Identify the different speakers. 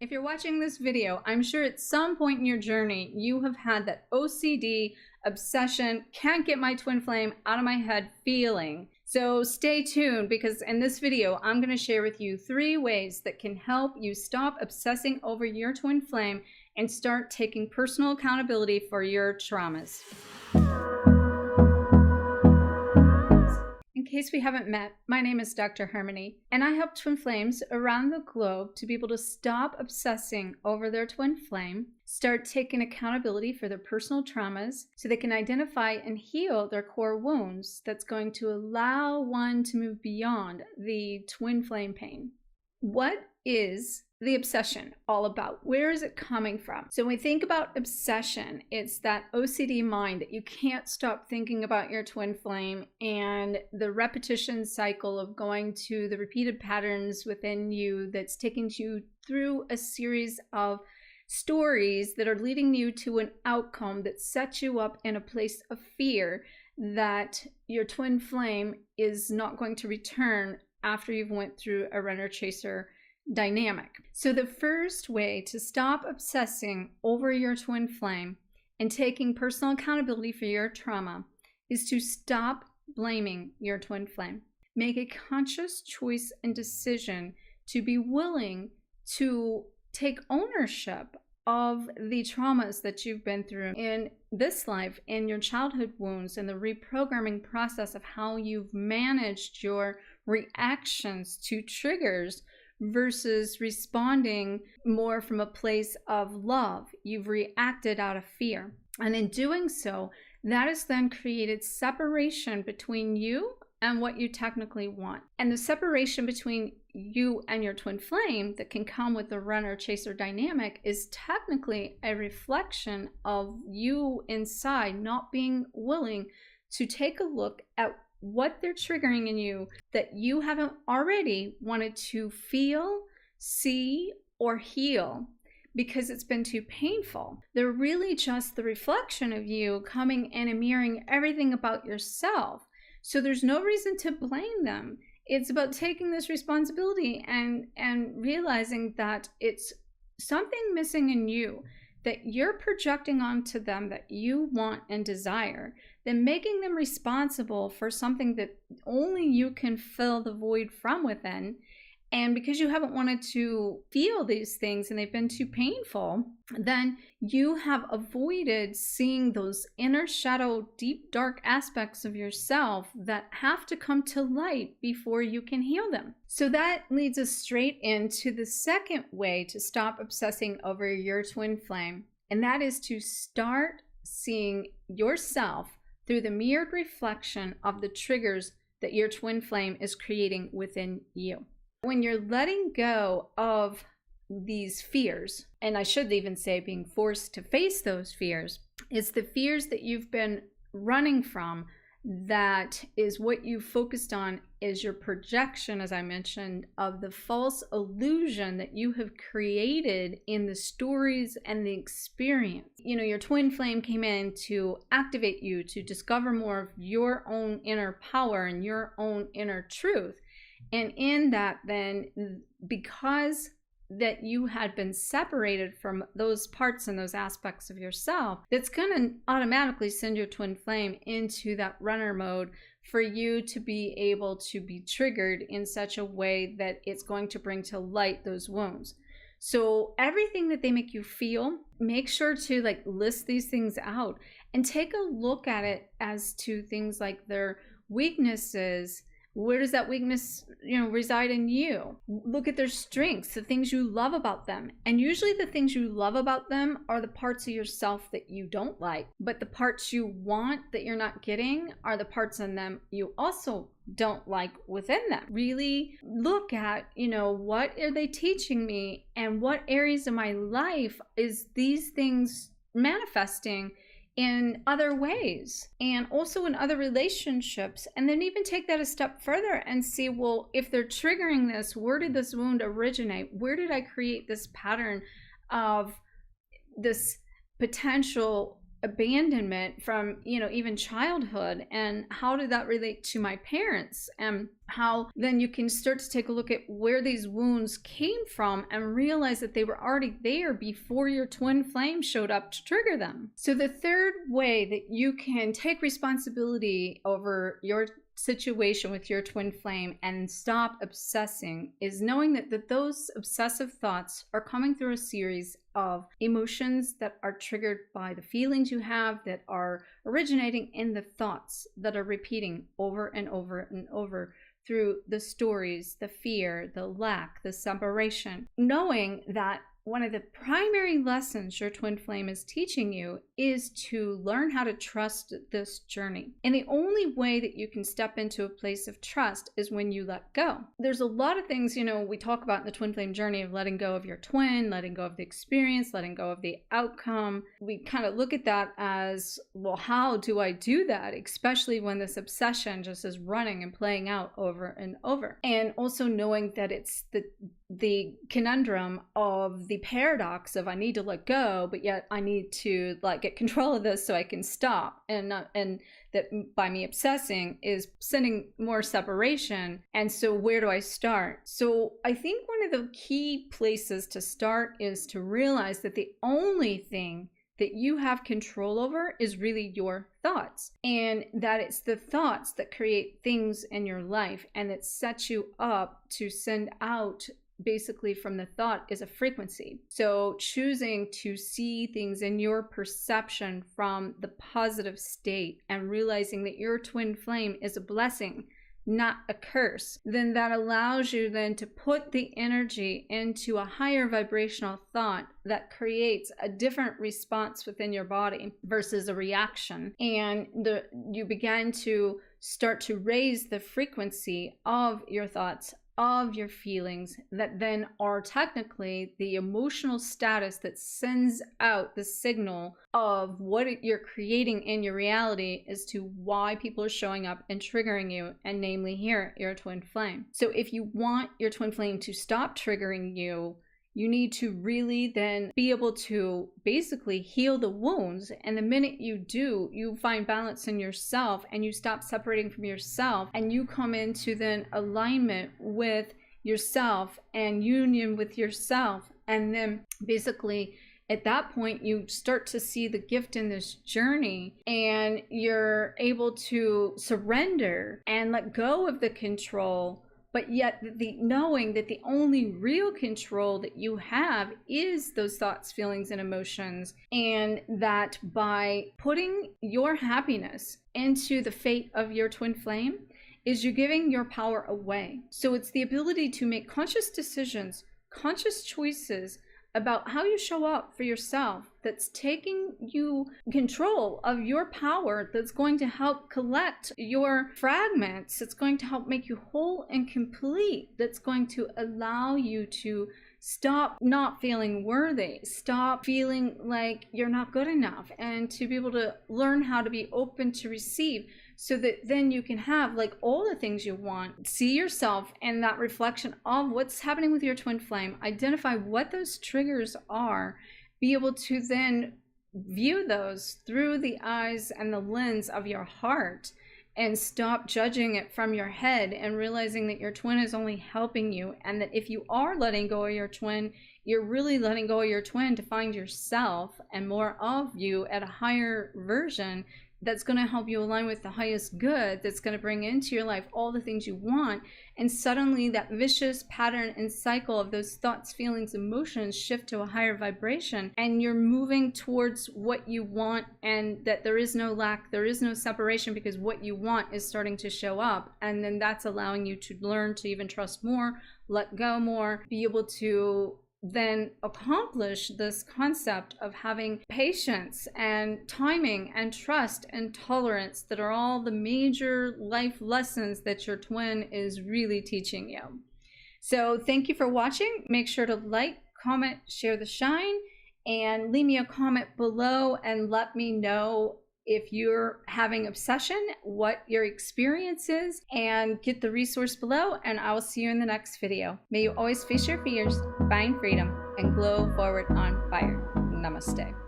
Speaker 1: If you're watching this video, I'm sure at some point in your journey, you have had that OCD, obsession, can't get my twin flame out of my head feeling. So stay tuned, because in this video, I'm going to share with you 3 ways that can help you stop obsessing over your twin flame and start taking personal accountability for your traumas. In case we haven't met, my name is Dr. Harmony, and I help twin flames around the globe to be able to stop obsessing over their twin flame, start taking accountability for their personal traumas so they can identify and heal their core wounds that's going to allow one to move beyond the twin flame pain. What is the obsession all about? Where is it coming from? So when we think about obsession, it's that OCD mind that you can't stop thinking about your twin flame, and the repetition cycle of going to the repeated patterns within you that's taking you through a series of stories that are leading you to an outcome that sets you up in a place of fear that your twin flame is not going to return after you've went through a runner-chaser dynamic. So the first way to stop obsessing over your twin flame and taking personal accountability for your trauma is to stop blaming your twin flame. Make a conscious choice and decision to be willing to take ownership of the traumas that you've been through in this life, in your childhood wounds, and the reprogramming process of how you've managed your reactions to triggers versus responding more from a place of love. You've reacted out of fear. And in doing so, that has then created separation between you and what you technically want. And the separation between you and your twin flame that can come with the runner-chaser dynamic is technically a reflection of you inside not being willing to take a look at what they're triggering in you that you haven't already wanted to feel, see, or heal because it's been too painful. They're really just the reflection of you coming in and mirroring everything about yourself. So there's no reason to blame them. It's about taking this responsibility and realizing that it's something missing in you that you're projecting onto them that you want and desire, then making them responsible for something that only you can fill the void from within. And because you haven't wanted to feel these things and they've been too painful, then you have avoided seeing those inner shadow, deep, dark aspects of yourself that have to come to light before you can heal them. So that leads us straight into the second way to stop obsessing over your twin flame, and that is to start seeing yourself through the mirrored reflection of the triggers that your twin flame is creating within you. When you're letting go of these fears, and I should even say being forced to face those fears, it's the fears that you've been running from that is what you focused on, is your projection, as I mentioned, of the false illusion that you have created in the stories and the experience. You know, your twin flame came in to activate you to discover more of your own inner power and your own inner truth. And in that, then, because that you had been separated from those parts and those aspects of yourself, that's going to automatically send your twin flame into that runner mode for you to be able to be triggered in such a way that it's going to bring to light those wounds. So everything that they make you feel, make sure to list these things out and take a look at it as to things like their weaknesses. Where does that weakness, reside in you? Look at their strengths, the things you love about them. And usually the things you love about them are the parts of yourself that you don't like. But the parts you want that you're not getting are the parts in them you also don't like within them. Really look at, what are they teaching me, and what areas of my life is these things manifesting in other ways, and also in other relationships. And then even take that a step further and see, well, if they're triggering this, where did this wound originate? Where did I create this pattern of this potential abandonment from, even childhood, and how did that relate to my parents, and how then you can start to take a look at where these wounds came from and realize that they were already there before your twin flame showed up to trigger them. So the third way that you can take responsibility over your situation with your twin flame and stop obsessing is knowing that those obsessive thoughts are coming through a series of emotions that are triggered by the feelings you have, that are originating in the thoughts that are repeating over and over and over through the stories, the fear, the lack, the separation. Knowing that one of the primary lessons your twin flame is teaching you is to learn how to trust this journey. And the only way that you can step into a place of trust is when you let go. There's a lot of things, we talk about in the twin flame journey of letting go of your twin, letting go of the experience, letting go of the outcome. We kind of look at that as, well, how do I do that? Especially when this obsession just is running and playing out over and over. And also knowing that it's the conundrum of the paradox of I need to let go, but yet I need to get control of this so I can stop, and that by me obsessing is sending more separation. And so where do I start? So I think one of the key places to start is to realize that the only thing that you have control over is really your thoughts, and that it's the thoughts that create things in your life and that set you up to send out. Basically, from the thought is a frequency. So choosing to see things in your perception from the positive state and realizing that your twin flame is a blessing, not a curse, then that allows you then to put the energy into a higher vibrational thought that creates a different response within your body versus a reaction. And you begin to start to raise the frequency of your thoughts, of your feelings, that then are technically the emotional status that sends out the signal of what you're creating in your reality as to why people are showing up and triggering you, and namely here, your twin flame. So if you want your twin flame to stop triggering you, you need to really then be able to basically heal the wounds. And the minute you do, you find balance in yourself and you stop separating from yourself, and you come into then alignment with yourself and union with yourself. And then basically at that point, you start to see the gift in this journey, and you're able to surrender and let go of the control. But yet knowing that the only real control that you have is those thoughts, feelings, and emotions, and that by putting your happiness into the fate of your twin flame is you're giving your power away. So it's the ability to make conscious decisions, conscious choices about how you show up for yourself, that's taking you control of your power, that's going to help collect your fragments, that's going to help make you whole and complete, that's going to allow you to stop not feeling worthy, stop feeling like you're not good enough, and to be able to learn how to be open to receive, so that then you can have all the things you want. See yourself in that reflection of what's happening with your twin flame, identify what those triggers are, be able to then view those through the eyes and the lens of your heart, and stop judging it from your head, and realizing that your twin is only helping you, and that if you are letting go of your twin, you're really letting go of your twin to find yourself and more of you at a higher version that's going to help you align with the highest good, that's going to bring into your life all the things you want. And suddenly that vicious pattern and cycle of those thoughts, feelings, emotions shift to a higher vibration, and you're moving towards what you want, and that there is no lack, there is no separation, because what you want is starting to show up. And then that's allowing you to learn to even trust more, let go more, be able to then accomplish this concept of having patience and timing and trust and tolerance, that are all the major life lessons that your twin is really teaching you. So thank you for watching. Make sure to like, comment, share the shine, and leave me a comment below and let me know if you're having obsession, what your experience is, and get the resource below, and I will see you in the next video. May you always face your fears, find freedom, and glow forward on fire. Namaste.